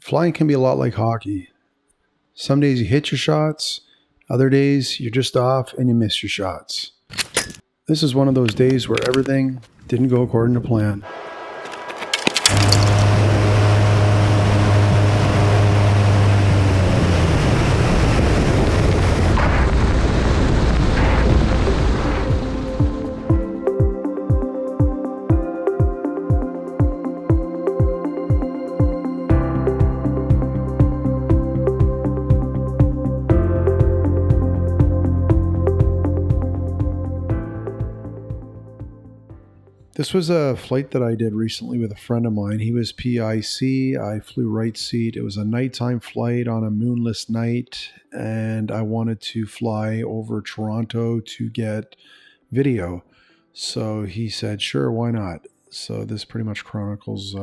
Flying can be a lot like hockey. Some days you hit your shots, other days you're just off and you miss your shots. This is one of those days where everything didn't go according to plan. This was a flight that I did recently with a friend of mine. He was PIC. I flew right seat. It was a nighttime flight on a moonless night, and I wanted to fly over Toronto to get video. So he said, sure, why not? So this pretty much chronicles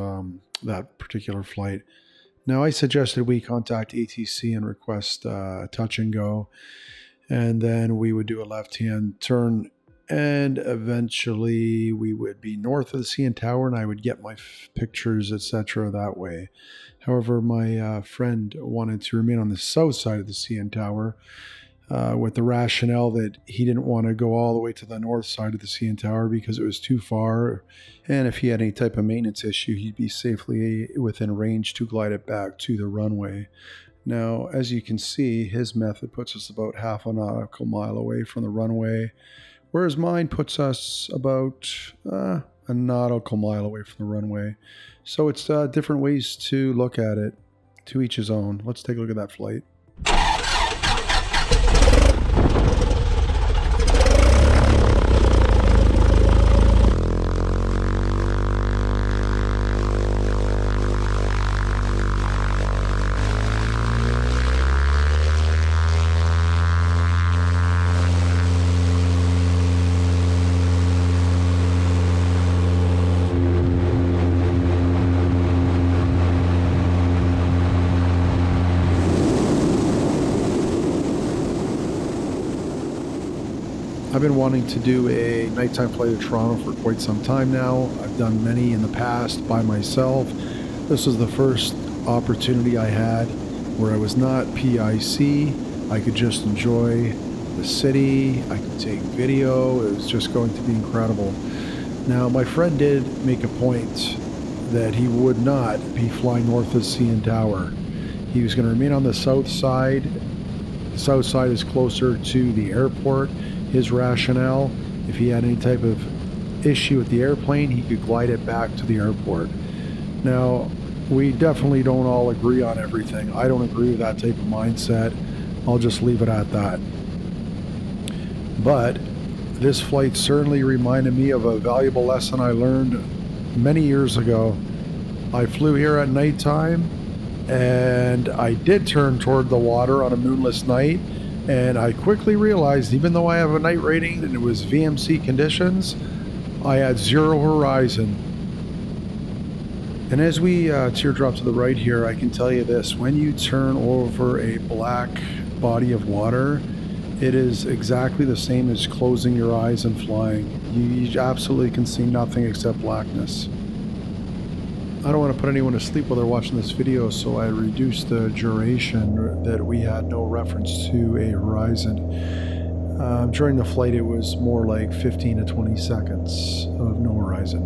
that particular flight. Now, I suggested we contact ATC and request touch and go, and then we would do a left-hand turn, and eventually we would be north of the CN Tower, and I would get my pictures, etc. that way. However, my friend wanted to remain on the south side of the CN Tower with the rationale that he didn't want to go all the way to the north side of the CN Tower because it was too far, and if he had any type of maintenance issue, he'd be safely within range to glide it back to the runway. Now, as you can see, his method puts us about half a nautical mile away from the runway, whereas mine puts us about a nautical mile away from the runway. So it's different ways to look at it, to each his own. Let's take a look at that flight. I've been wanting to do a nighttime flight to Toronto for quite some time now. I've done many in the past by myself. This was the first opportunity I had where I was not PIC. I could just enjoy the city. I could take video. It was just going to be incredible. Now, my friend did make a point that he would not be flying north of CN Tower. He was going to remain on the south side. The south side is closer to the airport. His rationale, if he had any type of issue with the airplane, he could glide it back to the airport. Now, we definitely don't all agree on everything. I don't agree with that type of mindset. I'll just leave it at that. But this flight certainly reminded me of a valuable lesson I learned many years ago. I flew here at nighttime, and I did turn toward the water on a moonless night. And I quickly realized, even though I have a night rating and it was VMC conditions, I had zero horizon. And as we teardrop to the right here, I can tell you this. When you turn over a black body of water, it is exactly the same as closing your eyes and flying. You absolutely can see nothing except blackness. I don't want to put anyone to sleep while they're watching this video, so I reduced the duration that we had no reference to a horizon. During the flight, it was more like 15 to 20 seconds of no horizon.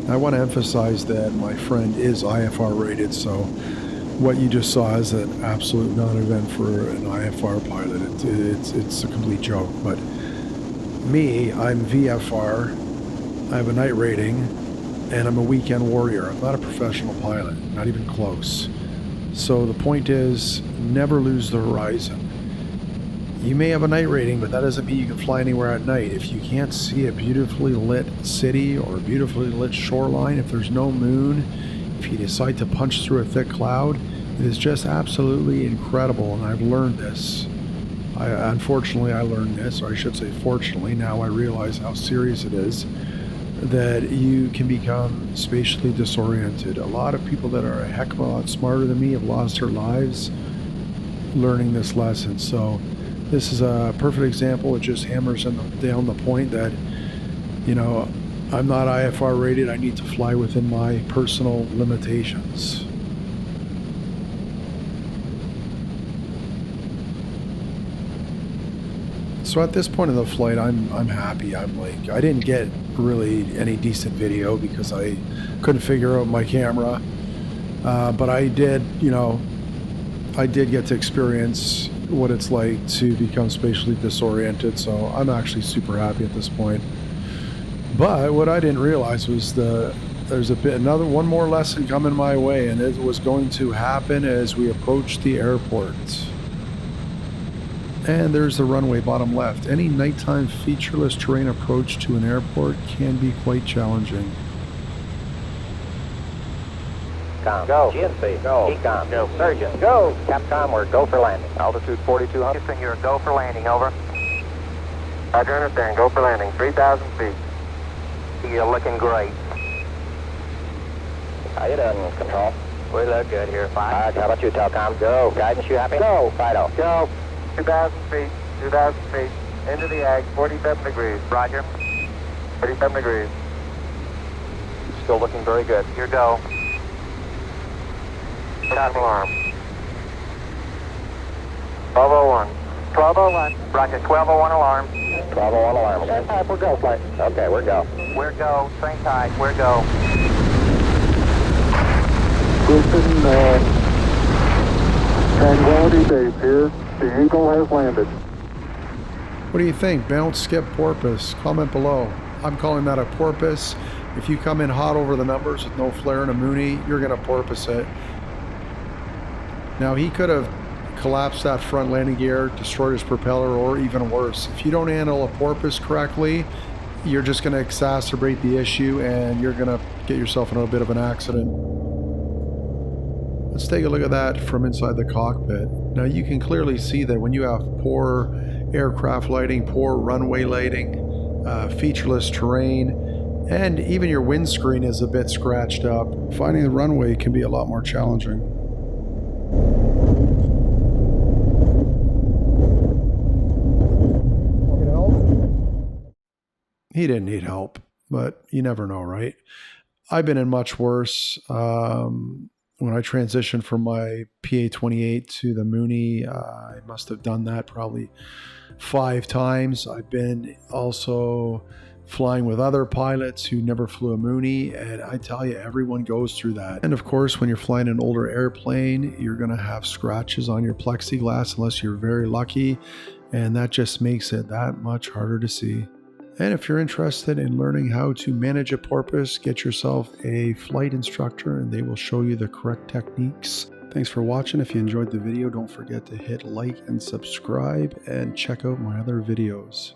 I want to emphasize that my friend is IFR rated, so what you just saw is an absolute non-event for an IFR pilot. It's a complete joke. But me, I'm VFR. I have a night rating, and I'm a weekend warrior. I'm not a professional pilot, not even close. So the point is, never lose the horizon. You may have a night rating, but that doesn't mean you can fly anywhere at night. If you can't see a beautifully lit city or a beautifully lit shoreline, if there's no moon, if you decide to punch through a thick cloud, it is just absolutely incredible, and I've learned this. Unfortunately, I learned this, or I should say fortunately, now I realize how serious it is, that you can become spatially disoriented. A lot of people that are a heck of a lot smarter than me have lost their lives learning this lesson. So This is a perfect example. It just hammers down the point that, you know, I'm not IFR rated. I need to fly within my personal limitations. So at this point in the flight, I'm happy. I'm like, I didn't get really any decent video because I couldn't figure out my camera. But I did, you know, I did get to experience what it's like to become spatially disoriented. So I'm actually super happy at this point. But what I didn't realize was there's one more lesson coming my way, and it was going to happen as we approached the airport. And there's the runway bottom left. Any nighttime featureless terrain approach to an airport can be quite challenging. Go. GNC. Go. Econ. Go. Surgeon. Go. Capcom, we're go for landing. Altitude 4200. Houston, you're go for landing. Over. Roger, understand. Go for landing. 3,000 feet. You're looking great. How you doing, Control? We look good here. Fine. How about you, Telcom? Go. Guidance, you happy? Go. Fido. Go. 2,000 feet. 2,000 feet. Into the ag. 47 degrees. Roger. 47 degrees. Still looking very good. Your go. Stop alarm. 1201. 1201. Roger, 1201 alarm. 1201 alarm. Stand by, we're go, flight. Okay, we're go. We're go, train tight, we're go. Houston, Tranquility Base here. The Eagle has landed. What do you think? Bounce, skip, porpoise? Comment below. I'm calling that a porpoise. If you come in hot over the numbers with no flare and a Mooney, you're going to porpoise it. Now, he could have collapsed that front landing gear, destroyed his propeller, or even worse. If you don't handle a porpoise correctly, you're just going to exacerbate the issue and you're going to get yourself in a bit of an accident. Let's take a look at that from inside the cockpit. Now, you can clearly see that when you have poor aircraft lighting, poor runway lighting, featureless terrain, and even your windscreen is a bit scratched up, finding the runway can be a lot more challenging. He didn't need help, but you never know, right? I've been in much worse. When I transitioned from my PA-28 to the Mooney, I must have done that probably 5 times. I've been also flying with other pilots who never flew a Mooney, and I tell you, everyone goes through that. And of course, when you're flying an older airplane, you're going to have scratches on your plexiglass unless you're very lucky, and that just makes it that much harder to see. And if you're interested in learning how to manage a porpoise, get yourself a flight instructor and they will show you the correct techniques. Thanks for watching. If you enjoyed the video, don't forget to hit like and subscribe and check out my other videos.